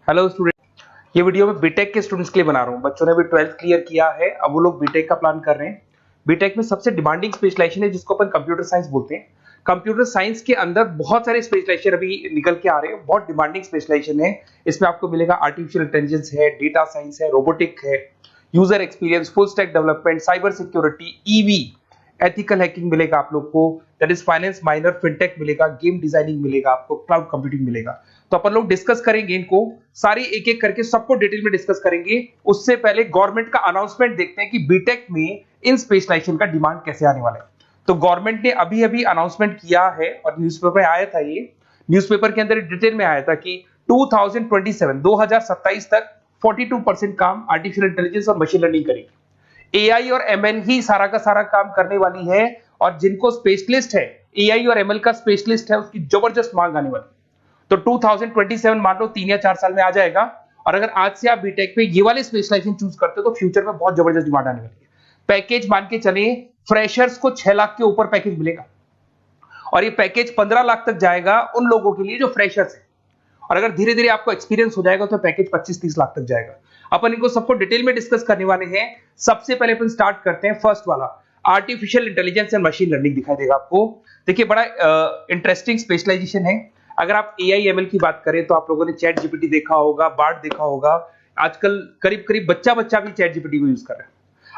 Hello student, ये video मैं BTech के स्टूडेंट्स के लिए बना रहा हूँ। बच्चों ने भी 12th क्लियर किया है, अब वो लोग बीटेक का प्लान कर रहे हैं। बीटेक में सबसे डिमांडिंग स्पेशलाइजेशन है जिसको अपन कंप्यूटर साइंस बोलते हैं। कंप्यूटर साइंस के अंदर बहुत सारे स्पेशलाइजेशन अभी निकल के आ रहे हैं, बहुत डिमांडिंग स्पेशलाइजेशन है। इसमें आपको मिलेगा आर्टिफिशियल इंटेलिजेंस है, डेटा साइंस है, रोबोटिक है, user experience, full stack development, cyber security, EV, ethical hacking मिलेगा आप लोग को, that is finance minor, fintech मिलेगा, गेम डिजाइनिंग मिलेगा आपको, क्लाउड कंप्यूटिंग मिलेगा। तो अपन लोग डिस्कस करेंगे इनको सारी एक एक करके, सबको डिटेल में डिस्कस करेंगे। उससे पहले गवर्नमेंट का अनाउंसमेंट देखते हैं कि बीटेक में इन स्पेशलाइजेशन का डिमांड कैसे आने वाला है। तो गवर्नमेंट ने अभी अभी अनाउंसमेंट किया है और न्यूज़पेपर में आया था, ये न्यूज़पेपर के अंदर डिटेल में आया था कि 2027 तक 42% काम आर्टिफिशियल इंटेलिजेंस और मशीन लर्निंग करेगी। एआई और एमएल ही सारा का सारा काम करने वाली है, और जिनको स्पेशलिस्ट है, एआई और एमएल का स्पेशलिस्ट है, उसकी जबरदस्त मांग आने वाली। तो 2027 मान लो 3 या 4 साल में आ जाएगा। और अगर आज से आप बीटेक पे ये वाले स्पेशलाइजेशन चूज करते हो तो फ्यूचर में बहुत जबरदस्त डिमांड आने वाली है। पैकेज मान के चले, फ्रेशर्स को 6 लाख के ऊपर पैकेज मिलेगा, और ये पैकेज 15 लाख तक जाएगा उन लोगों के लिए जो फ्रेशर्स है। और अगर धीरे धीरे आपको एक्सपीरियंस हो जाएगा तो पैकेज 25-30 लाख तक जाएगा। अपन इनको सबको डिटेल में डिस्कस करने वाले हैं। सबसे पहले अपन स्टार्ट करते हैं फर्स्ट वाला, artificial intelligence and machine learning दिखाई देगा आपको। देखिए बड़ा इंटरेस्टिंग स्पेशलाइजेशन है। अगर आप एआई एमएल की बात करें तो आप लोगों ने चैट जीपीटी देखा होगा, बार्ड देखा होगा। आजकल करीब करीब बच्चा भी चैट जीपीटी को यूज कर रहा है।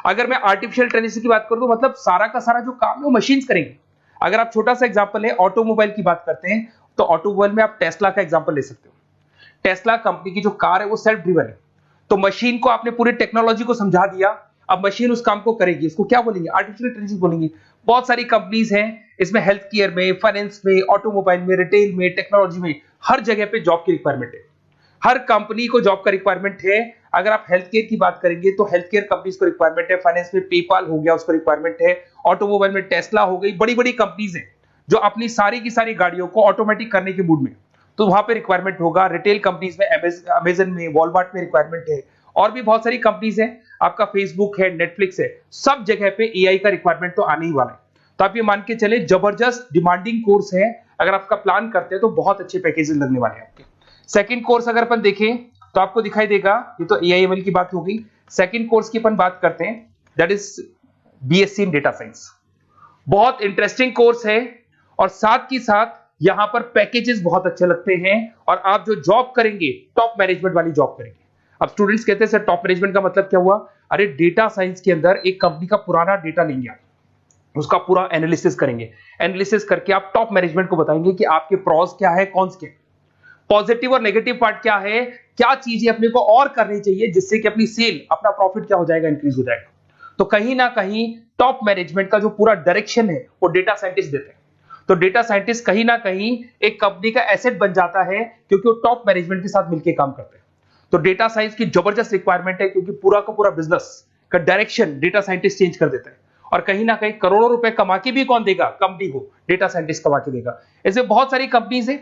अगर मैं आर्टिफिशियल इंटेलिजेंस की बात करूं तो मतलब सारा का सारा जो काम है वो मशीन्स करेंगे। अगर आप छोटा सा एग्जांपल है, ऑटोमोबाइल की बात करते हैं तो ऑटोमोबाइल में आप टेस्ला का एग्जांपल ले सकते हो। टेस्ला कंपनी की जो कार है वो सेल्फ ड्रिवन है। तो मशीन को आपने पूरी टेक्नोलॉजी को समझा दिया, अब मशीन उस काम को करेगी। इसको क्या बोलेंगे? आर्टिफिशियल इंटेलिजेंस बोलेंगे। बहुत सारी कंपनीज हैं इसमें, हेल्थ केयर में, फाइनेंस में, ऑटोमोबाइल में, रिटेल में, टेक्नोलॉजी में, हर जगह पे जॉब की रिक्वायरमेंट है। हर कंपनी को जॉब का रिक्वायरमेंट है। अगर आप हेल्थ केयर की बात करेंगे तो हेल्थ केयर कंपनीज को रिक्वायरमेंट है, फाइनेंस में पेपाल हो गया उसको रिक्वायरमेंट है, ऑटोमोबाइल में टेस्ला हो गई, बड़ी बड़ी कंपनीज हैं जो अपनी सारी की सारी गाड़ियों को ऑटोमेटिक करने के मूड में, तो वहां पे रिक्वायरमेंट होगा। रिटेल कंपनीज में अमेजन में, वॉलमार्ट में रिक्वायरमेंट है, और भी बहुत सारी कंपनीज हैं, आपका फेसबुक है, नेटफ्लिक्स है, सब जगह पे एआई का रिक्वायरमेंट तो आने ही वाला है। तो आप ये मान के चले जबरदस्त डिमांडिंग कोर्स है। अगर आपका प्लान करते हैं तो बहुत अच्छे पैकेजेस लगने वाले हैं आपके। सेकंड कोर्स अगर अपन देखें तो आपको दिखाई देगा, ये तो एआई एमएल की बात हो गई। सेकंड कोर्स की अपन बात करते हैं, that is BSc in data science. बहुत इंटरेस्टिंग कोर्स है, और साथ ही साथ यहां पर पैकेजेस बहुत अच्छे लगते हैं, और आप जो जॉब करेंगे टॉप मैनेजमेंट वाली जॉब करेंगे। अब स्टूडेंट्स कहते हैं सर टॉप मैनेजमेंट का मतलब क्या हुआ? अरे डेटा साइंस के अंदर एक कंपनी का पुराना डेटा लेंगे आप, उसका पूरा एनालिसिस करेंगे, एनालिसिस करके आप टॉप मैनेजमेंट को बताएंगे कि आपके प्रॉस क्या है, कॉन्स क्या है, पॉजिटिव और नेगेटिव पार्ट क्या है, क्या चीजें अपने को और करनी चाहिए जिससे कि अपनी सेल, अपना प्रॉफिट क्या हो जाएगा, इंक्रीज हो जाएगा। तो कहीं ना कहीं टॉप मैनेजमेंट का जो पूरा डायरेक्शन है वो डेटा साइंटिस्ट देते हैं। तो डेटा साइंटिस्ट कहीं ना कहीं एक कंपनी का एसेट बन जाता है, क्योंकि वो टॉप मैनेजमेंट के साथ मिलकर काम करते हैं। तो डेटा साइंस की जबरदस्त रिक्वायरमेंट है, क्योंकि पूरा का पूरा बिजनेस का डायरेक्शन डेटा साइंटिस्ट चेंज कर देता है। और कहीं ना कहीं करोड़ों रुपए कमा के भी कौन देगा? कंपनी को डेटा साइंटिस्ट कमा के देगा। ऐसे बहुत सारी कंपनीज है,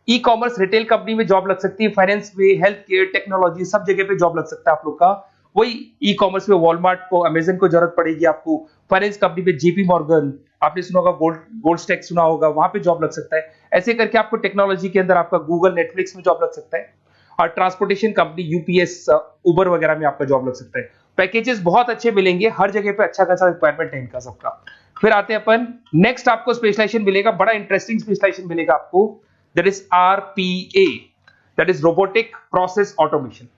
ई कॉमर्स, रिटेल कंपनी में जॉब लग सकती है, फाइनेंस में, हेल्थ केयर, टेक्नोलॉजी, सब जगह पे जॉब लग सकता है आप लोग का। वही ई कॉमर्स में वॉलमार्ट को, अमेजन को जरूरत पड़ेगी आपको। फाइनेंस कंपनी में जेपी मॉर्गन, आपने सुना होगा, गोल्डस्टैक सुना होगा, वहां पे जॉब लग सकता है। ऐसे करके आपको टेक्नोलॉजी के अंदर आपका गूगल, नेटफ्लिक्स में जॉब लग सकता है। और ट्रांसपोर्टेशन कंपनी यूपीएस, उबर वगैरह में आपका जॉब लग सकता है। पैकेजेस बहुत अच्छे मिलेंगे, हर जगह पे अच्छा खासा रिक्वायरमेंट है इनका सबका। फिर आते हैं अपन नेक्स्ट, आपको स्पेशलाइजेशन मिलेगा, बड़ा इंटरेस्टिंग स्पेशलाइजेशन मिलेगा आपको, that is RPA, that is robotic process automation.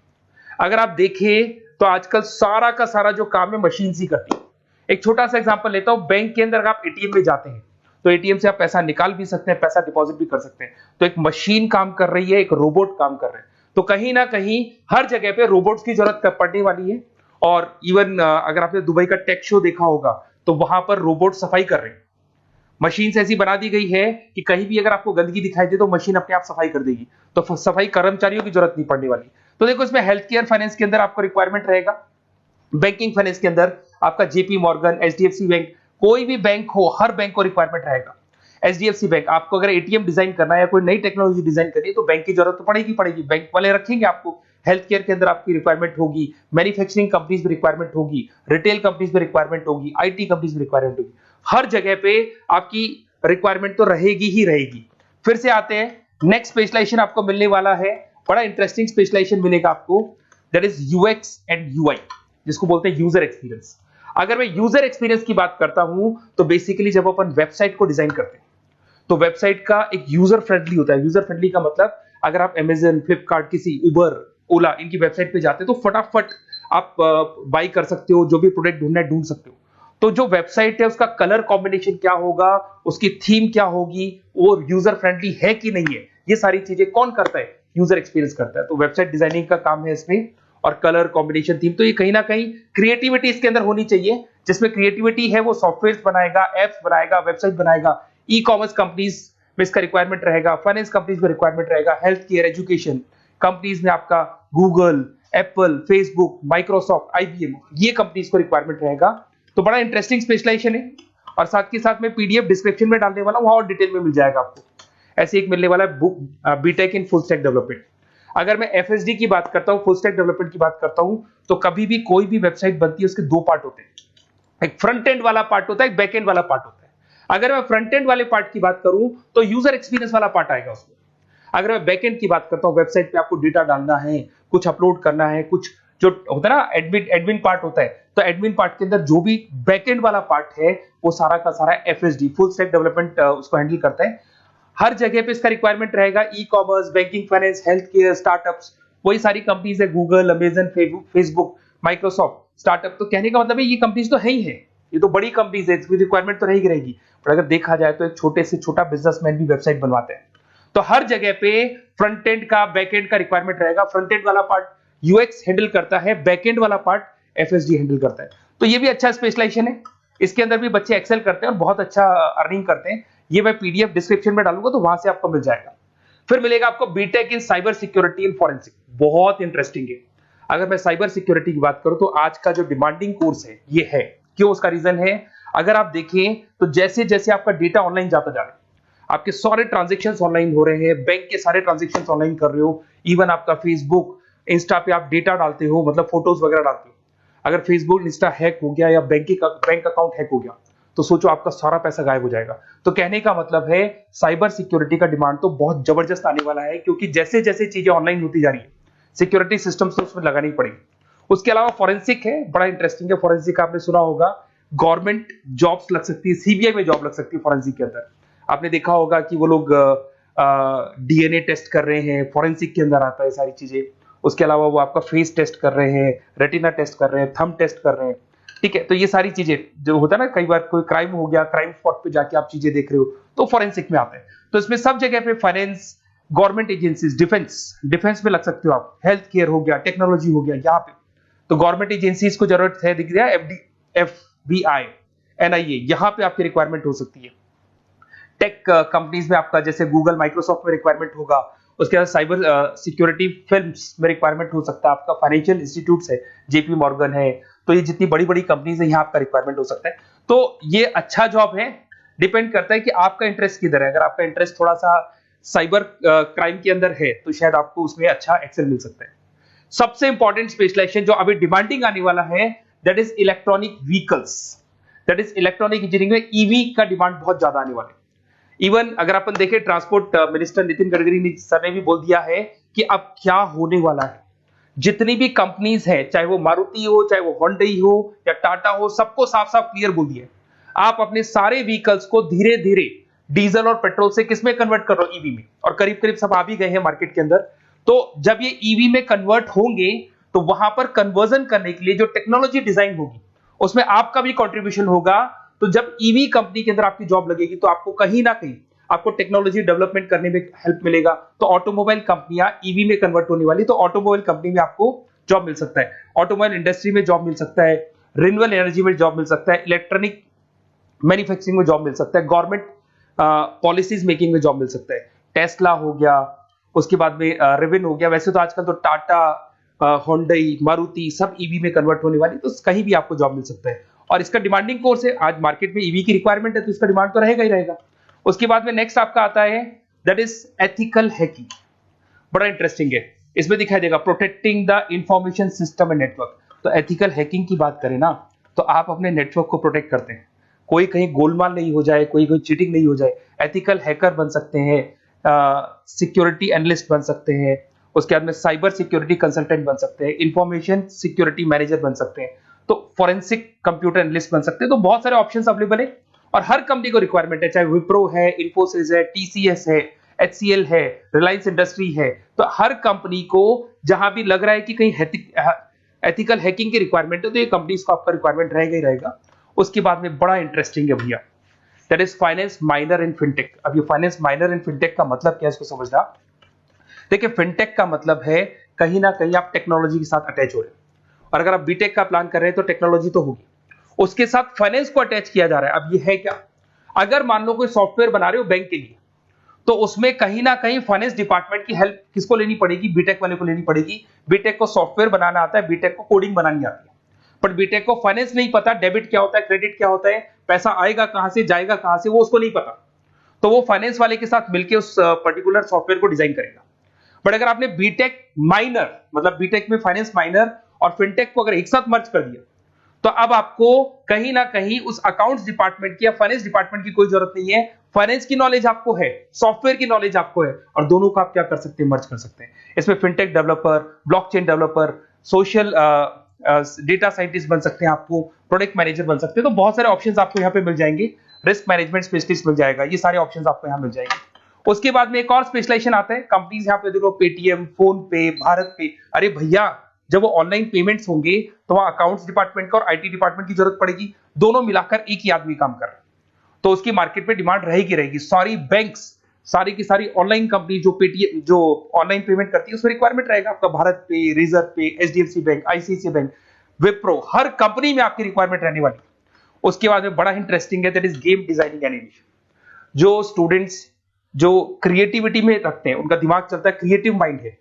अगर आप देखें तो आजकल सारा का सारा जो काम है मशीन ही करती है। एक छोटा सा एग्जांपल लेता हूं, बैंक के अंदर अगर आप एटीएम में जाते हैं तो एटीएम से आप पैसा निकाल भी सकते हैं, पैसा डिपॉजिट भी कर सकते हैं। तो एक मशीन काम कर रही है, एक रोबोट काम कर रहे हैं। तो कहीं ना कहीं हर जगह पे रोबोट्स की जरूरत पड़ने वाली है। और इवन अगर आपने दुबई का टेक शो देखा होगा तो वहां पर रोबोट सफाई कर रहे हैं। मशीन ऐसी बना दी गई है कि कहीं भी अगर आपको गंदगी दिखाई दे तो मशीन अपने आप सफाई कर देगी, तो सफाई कर्मचारियों की जरूरत नहीं पड़ने वाली। तो देखो इसमें हेल्थ केयर, फाइनेंस के अंदर आपको रिक्वायरमेंट रहेगा, बैंकिंग फाइनेंस के अंदर आपका जेपी मॉर्गन, एचडीएफसी बैंक, कोई भी बैंक हो, हर बैंक को रिक्वायरमेंट रहेगा। एचडीएफसी बैंक, आपको अगर एटीएम डिजाइन करना है या कोई नई टेक्नोलॉजी डिजाइन करनी है तो बैंक की जरूरत तो पड़ेगी, बैंक वाले रखेंगे आपको। हेल्थ केयर के अंदर आपकी रिक्वायरमेंट होगी, मैन्युफैक्चरिंग कंपनीज में रिक्वायरमेंट होगी, रिटेल कंपनीज में रिक्वायरमेंट होगी, आईटी कंपनीज में रिक्वायरमेंट होगी। हर जगह पे आपकी रिक्वायरमेंट तो रहेगी ही रहेगी। फिर से आते हैं, नेक्स्ट स्पेशलाइजेशन आपको मिलने वाला है बड़ा इंटरेस्टिंग स्पेशलाइजेशन मिलेगा आपको, that is UX and UI, जिसको बोलते हैं यूजर एक्सपीरियंस। अगर मैं यूजर एक्सपीरियंस की बात करता हूं तो बेसिकली जब अपन वेबसाइट को डिजाइन करते हैं तो वेबसाइट का एक यूजर फ्रेंडली होता है। यूजर फ्रेंडली का मतलब अगर आप अमेजन, फ्लिपकार्ट, किसी उबर, ओला इनकी वेबसाइट पे जाते हैं तो फटाफट आप बाई कर सकते हो, जो भी प्रोडक्ट ढूंढना है ढूंढ सकते हो। तो जो वेबसाइट है उसका कलर कॉम्बिनेशन क्या होगा, उसकी थीम क्या होगी, वो यूजर फ्रेंडली है कि नहीं है, ये सारी चीजें कौन करता है, यूजर एक्सपीरियंस करता है। तो वेबसाइट डिजाइनिंग का काम है इसमें, और कलर कॉम्बिनेशन, थीम, तो ये कहीं ना कहीं क्रिएटिविटी इसके अंदर होनी चाहिए। जिसमें क्रिएटिविटी है वो सॉफ्टवेयर बनाएगा, एप्स बनाएगा, वेबसाइट बनाएगा। ई कॉमर्स कंपनीज में इसका रिक्वायरमेंट रहेगा, फाइनेंस कंपनीज में रिक्वायरमेंट रहेगा, हेल्थ केयर, एजुकेशन कंपनीज में आपका Google, Apple, Facebook, Microsoft, IBM, ये कंपनीज को रिक्वायरमेंट रहेगा। तो बड़ा इंटरेस्टिंग स्पेशलाइजेशन है, और साथ के साथ में पीडीएफ डिस्क्रिप्शन में डालने वाला हूं, वहां और डिटेल में मिल जाएगा आपको। ऐसे एक मिलने वाला है book, BTech in full stack development. अगर मैं एफएसडी की बात करता हूं, फुल स्टैक डेवलपमेंट की बात करता हूं, तो कभी भी कोई भी वेबसाइट बनती है उसके दो पार्ट होते हैं, एक फ्रंट एंड वाला पार्ट होता है, एक बैक एंड वाला पार्ट होता है। अगर मैं फ्रंट एंड वाले पार्ट की बात करूं तो यूजर एक्सपीरियंस वाला पार्ट आएगा उसमें। अगर मैं बैक एंड की बात करता हूं, वेबसाइट पे आपको डेटा डालना है, कुछ अपलोड करना है, कुछ जो होता है ना एडमिन पार्ट होता है, तो एडमिन पार्ट के अंदर जो भी बैक एंड वाला पार्ट है वो सारा का सारा एफएसडी, फुल स्टैक डेवलपमेंट, उसको हैंडल करता है। हर जगह पे इसका रिक्वायरमेंट रहेगा। E commerce, banking, finance, health care, startups, वही सारी कंपनीज है, Google, Amazon, Facebook, Microsoft, startup. तो कहने का मतलब है ये कंपनीज तो है ही है, ये तो बड़ी कंपनीज है, इसकी रिक्वायरमेंट तो रहेगी रहेगी। पर अगर देखा जाए तो एक छोटे से छोटा बिजनेसमैन भी वेबसाइट बनवाते हैं। तो हर जगह पे फ्रंट एंड का, बैक एंड का रिक्वायरमेंट रहेगा। फ्रंट एंड वाला पार्ट यूएक्स हैंडल करता है, बैक एंड वाला पार्ट एफएसडी हैंडल करता है। तो ये भी अच्छा स्पेशलाइजेशन है, इसके अंदर भी बच्चे एक्सेल करते हैं और बहुत अच्छा अर्निंग करते हैं। ये मैं पीडीएफ डिस्क्रिप्शन में डालूंगा तो वहां से आपको मिल जाएगा। फिर मिलेगा आपको BTech in cyber security and forensic, बहुत इंटरेस्टिंग है। अगर मैं साइबर सिक्योरिटी की बात करूं तो आज का जो डिमांडिंग कोर्स है ये है। क्यों? उसका रीजन है, अगर आप देखें तो जैसे जैसे आपका डेटा ऑनलाइन जाता जा रहा है, आपके सारे ट्रांजेक्शंस ऑनलाइन हो रहे हैं, बैंक के सारे ट्रांजेक्शंस ऑनलाइन कर रहे हो, इवन आपका फेसबुक, इंस्टा पे आप डेटा डालते हो, मतलब फोटोज वगैरह डालते हो। अगर फेसबुक, इंस्टा हैक हो गया या बैंक अकाउंट हैक हो गया तो सोचो आपका सारा पैसा गायब हो जाएगा। तो कहने का मतलब है साइबर सिक्योरिटी का डिमांड तो बहुत जबरदस्त आने वाला है, क्योंकि जैसे जैसे चीजें ऑनलाइन होती जा रही है सिक्योरिटी सिस्टम्स तो उसमें लगानी पड़ेगी। उसके अलावा फॉरेंसिक है, बड़ा इंटरेस्टिंग है। फॉरेंसिक आपने सुना होगा, गवर्नमेंट जॉब्स लग सकती है, सीबीआई में जॉब लग सकती है फॉरेंसिक के अंदर। आपने देखा होगा कि वो लोग डीएनए टेस्ट कर रहे हैं, फॉरेंसिक के अंदर आता है सारी चीजें। उसके अलावा वो आपका फेस टेस्ट कर रहे हैं, रेटिना टेस्ट कर रहे हैं, थंब टेस्ट कर रहे हैं, ठीक है। तो ये सारी चीजें जो होता है ना, कई बार कोई क्राइम हो गया, क्राइम स्पॉट पे जाके आप चीजें देख रहे हो तो फॉरेंसिक में आते हैं। तो इसमें सब जगह पे फाइनेंस, गवर्नमेंट एजेंसीज, डिफेंस में लग सकते हो आप, हेल्थ केयर हो गया, टेक्नोलॉजी हो गया, यहाँ पे तो गवर्नमेंट एजेंसीज को जरूरत है, दिख रहा है, एफबीआई, एनआईए, यहाँ पे आपकी रिक्वायरमेंट हो सकती है। टेक कंपनीज में आपका जैसे गूगल, माइक्रोसॉफ्ट में रिक्वायरमेंट होगा। उसके बाद साइबर सिक्योरिटी फिल्म्स में रिक्वायरमेंट हो सकता है आपका, फाइनेंशियल इंस्टीट्यूट्स है, जेपी मॉर्गन है, तो ये जितनी बड़ी बड़ी कंपनीज है यहाँ आपका रिक्वायरमेंट हो सकता है। तो ये अच्छा जॉब है, डिपेंड करता है कि आपका इंटरेस्ट किधर है। अगर आपका इंटरेस्ट थोड़ा सा साइबर क्राइम के अंदर है तो शायद आपको उसमें अच्छा एक्सेल मिल सकता है। सबसे इंपॉर्टेंट स्पेशलाइजेशन जो अभी डिमांडिंग आने वाला है, that is electronic vehicles, that is electronic engineering में ईवी का डिमांड बहुत ज्यादा आने वाला है। इवन अगर अपन देखें, transport minister Nitin Gadkari sir ने भी बोल दिया है कि अब क्या होने वाला है, जितनी भी कंपनीज है, चाहे वो मारुति हो, चाहे वो होंडई हो या टाटा हो, सबको साफ साफ क्लियर बोल दिया, आप अपने सारे व्हीकल्स को धीरे धीरे डीजल और पेट्रोल से किसमें कन्वर्ट कर रहे हो, ईवी में। और करीब करीब सब आ भी गए हैं मार्केट के अंदर। तो जब ये ईवी में कन्वर्ट होंगे तो वहां पर कन्वर्जन करने के लिए जो टेक्नोलॉजी डिजाइन होगी उसमें आपका भी कंट्रीब्यूशन होगा। तो जब ईवी कंपनी के अंदर आपकी जॉब लगेगी तो आपको कहीं ना कहीं आपको टेक्नोलॉजी डेवलपमेंट करने में हेल्प मिलेगा। तो ऑटोमोबाइल कंपनियां ईवी में कन्वर्ट होने वाली, तो ऑटोमोबाइल कंपनी में आपको जॉब मिल सकता है, ऑटोमोबाइल इंडस्ट्री में जॉब मिल सकता है, रिन्यूएबल एनर्जी में जॉब मिल सकता है, इलेक्ट्रॉनिक मैन्युफैक्चरिंग में जॉब मिल सकता है, गवर्नमेंट पॉलिसीज मेकिंग में जॉब मिल सकता है, टेस्ला हो गया, उसके बाद में रिविन हो गया। वैसे तो आजकल तो टाटा, होंडई, मारुति सब ईवी में कन्वर्ट होने वाली, तो कहीं भी आपको जॉब मिल सकता है। और इसका डिमांडिंग कोर्स है, आज मार्केट में ईवी की रिक्वायरमेंट है तो इसका डिमांड तो रहेगा ही रहेगा। उसके बाद में नेक्स्ट आपका आता है, दैट इज एथिकल हैकिंग, बड़ा इंटरेस्टिंग है। इसमें दिखाई देगा protecting the information system and network. तो एथिकल हैकिंग की बात करें ना, तो आप अपने नेटवर्क को प्रोटेक्ट करते हैं, कोई कहीं गोलमाल नहीं हो जाए, कोई चीटिंग नहीं हो जाए। एथिकल हैकर बन सकते हैं, सिक्योरिटी एनालिस्ट बन सकते हैं, उसके बाद में साइबर सिक्योरिटी कंसल्टेंट बन सकते हैं, इंफॉर्मेशन सिक्योरिटी मैनेजर बन सकते हैं, तो फोरेंसिक कंप्यूटर एनालिस्ट बन सकते हैं। तो बहुत सारे ऑप्शंस अवेलेबल है और हर कंपनी को रिक्वायरमेंट है, चाहे विप्रो है, इन्फोसिस है, टीसीएस है, एचसीएल है, रिलायंस इंडस्ट्री है। तो हर कंपनी को जहां भी लग रहा है कि कहीं एथिकल हैकिंग की रिक्वायरमेंट है तो ये कंपनीज को आपका रिक्वायरमेंट रहेगा ही रहेगा। उसके बाद में बड़ा इंटरेस्टिंग है भैया, that is finance minor in fintech. अब ये फाइनेंस माइनर इन फिनटेक का मतलब क्या है इसको समझना। देखिए फिनटेक का मतलब है कहीं ना कहीं आप टेक्नोलॉजी के साथ अटैच हो रहे हैं, और अगर आप बीटेक का प्लान कर रहे हैं तो टेक्नोलॉजी तो होगी, उसके साथ फाइनेंस को अटैच किया जा रहा है। अब ये है क्या, अगर मान लो कोई सॉफ्टवेयर बना रहे हो बैंक के लिए, तो उसमें कहीं ना कहीं फाइनेंस डिपार्टमेंट की हेल्प किसको लेनी पड़ेगी, बीटेक वाले को लेनी पड़ेगी। बीटेक को सॉफ्टवेयर बनाना आता है, बीटेक को कोडिंग बनानी आती है, बट बीटेक को फाइनेंस नहीं पता, डेबिट क्या होता है, क्रेडिट क्या होता है, पैसा आएगा कहां से जाएगा कहां से, वो उसको नहीं पता। तो वो फाइनेंस वाले के साथ मिलकर उस पर्टिकुलर सॉफ्टवेयर को डिजाइन करेगा। बट अगर आपने बीटेक माइनर मतलब बीटेक में फाइनेंस माइनर और फिनटेक को अगर एक साथ मर्ज कर दिया, तो अब आपको कहीं ना कहीं उस अकाउंट्स डिपार्टमेंट की या फाइनेंस डिपार्टमेंट की कोई जरूरत नहीं है। फाइनेंस की नॉलेज आपको है, सॉफ्टवेयर की नॉलेज आपको है, और दोनों को आप क्या कर सकते हैं, मर्ज कर सकते हैं। इसमें fintech developer, blockchain developer, social data scientist बन सकते हैं, आपको प्रोडक्ट मैनेजर बन सकते हैं। तो बहुत सारे ऑप्शंस आपको यहाँ पे मिल जाएंगे, रिस्क मैनेजमेंट स्पेशलिस्ट मिल जाएगा, ये सारे ऑप्शंस आपको यहाँ मिल जाएंगे। उसके बाद में एक और स्पेशलाइजेशन आता है, कंपनीज यहाँ पे देखो पेटीएम, फोन पे, भारत पे। अरे भैया जब वो ऑनलाइन पेमेंट्स होंगे तो वहां अकाउंट्स डिपार्टमेंट का और आईटी डिपार्टमेंट की जरूरत पड़ेगी, दोनों मिलाकर एक ही आदमी काम कर रहा है, तो उसकी मार्केट पे डिमांड रहेगी रहेगी। सारी बैंक्स, सारी की सारी ऑनलाइन कंपनी जो पेटीएम जो ऑनलाइन पेमेंट करती है उसमें रिक्वायरमेंट रहेगा आपका, भारत पे, Razorpay, HDFC bank, ICICI bank, Wipro, हर कंपनी में आपकी रिक्वायरमेंट रहने वाली। उसके बाद में बड़ा इंटरेस्टिंग है, that is game designing animation. जो स्टूडेंट्स जो क्रिएटिविटी में रखते हैं, उनका दिमाग चलता है, क्रिएटिव माइंड है,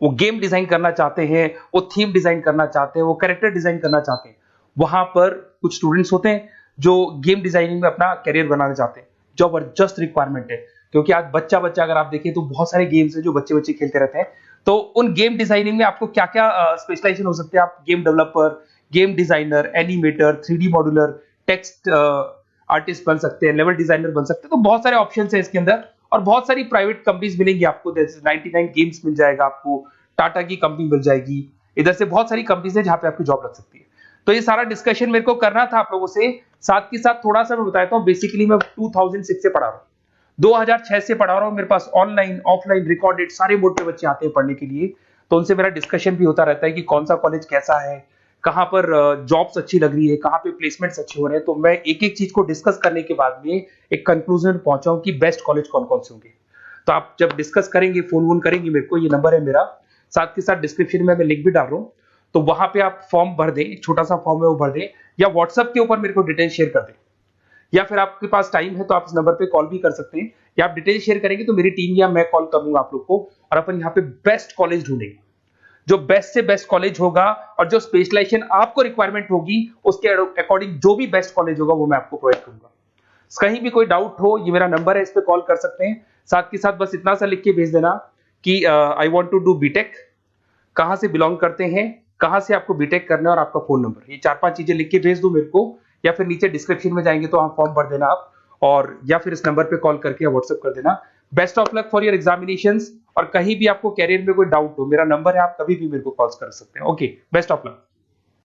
वो गेम डिजाइन करना चाहते हैं, वो थीम डिजाइन करना चाहते हैं, वो कैरेक्टर डिजाइन करना चाहते हैं, वहां पर कुछ स्टूडेंट्स होते हैं जो गेम डिजाइनिंग में अपना करियर बनाना चाहते हैं। जबरदस्त रिक्वायरमेंट है, क्योंकि आज बच्चा बच्चा अगर आप देखें तो बहुत सारे गेम्स हैं जो बच्चे बच्चे खेलते रहते हैं। तो उन गेम डिजाइनिंग में आपको क्या क्या स्पेशलाइजेशन हो सकते हैं, आप game developer, game designer, animator, 3D modular, text artist बन सकते हैं, लेवल डिजाइनर बन सकते हैं। तो बहुत सारे ऑप्शन है इसके अंदर, और बहुत सारी प्राइवेट कंपनीज मिलेंगी आपको, जैसे 99 गेम्स मिल जाएगा आपको, टाटा की कंपनी मिल जाएगी, इधर से बहुत सारी कंपनीज है जहां पे आपकी जॉब लग सकती है। तो ये सारा डिस्कशन मेरे को करना था आप लोगों से, साथ के साथ थोड़ा सा मैं बताता हूँ। बेसिकली मैं 2006 से पढ़ा रहा हूँ, 2006 से पढ़ा रहा हूँ, मेरे पास ऑनलाइन ऑफलाइन रिकॉर्डेड सारे बोर्ड पे बच्चे आते हैं पढ़ने के लिए, तो उनसे मेरा डिस्कशन भी होता रहता है कि कौन सा कॉलेज कैसा है, कहाँ पर जॉब्स अच्छी लग रही है, कहाँ पे प्लेसमेंट्स अच्छे हो रहे हैं। तो मैं एक एक चीज को डिस्कस करने के बाद में एक कंक्लूजन पहुंचा हूं कि बेस्ट कॉलेज कौन कौन से होंगे। तो आप जब डिस्कस करेंगे, फोन वोन करेंगे मेरे को, ये नंबर है मेरा, साथ के साथ डिस्क्रिप्शन में मैं लिंक भी डाल रहा हूँ, तो वहां पे आप फॉर्म भर दें, एक छोटा सा फॉर्म है वो भर दें, या व्हाट्सएप के ऊपर मेरे को डिटेल शेयर कर दें, या फिर आपके पास टाइम है तो आप इस नंबर पे कॉल भी कर सकते हैं, या आप डिटेल शेयर करेंगे तो मेरी टीम या मैं कॉल करूंगा आप लोग को, और अपन यहाँ पे बेस्ट कॉलेज ढूंढेंगे, जो बेस्ट से बेस्ट कॉलेज होगा और जो स्पेशलाइजेशन आपको रिक्वायरमेंट होगी उसके अकॉर्डिंग जो भी बेस्ट कॉलेज होगा वो मैं आपको प्रोवाइड करूंगा। कहीं भी कोई डाउट हो, ये मेरा नंबर है, इस पे कॉल कर सकते हैं। साथ के साथ बस इतना सा लिख के भेज देना कि I want to do BTech, कहां से बिलोंग करते हैं, कहां से आपको बीटेक करना है, और आपका फोन नंबर, ये 4-5 चीजें लिख के भेज दो मेरे को, या फिर नीचे डिस्क्रिप्शन में जाएंगे तो आप फॉर्म भर देना आप, और या फिर इस नंबर पे कॉल करके या व्हाट्सएप कर देना। Best of luck for your examinations, और कहीं भी आपको कैरियर में कोई डाउट हो, मेरा नंबर है, आप कभी भी मेरे को कॉल कर सकते हैं। Okay, best of luck.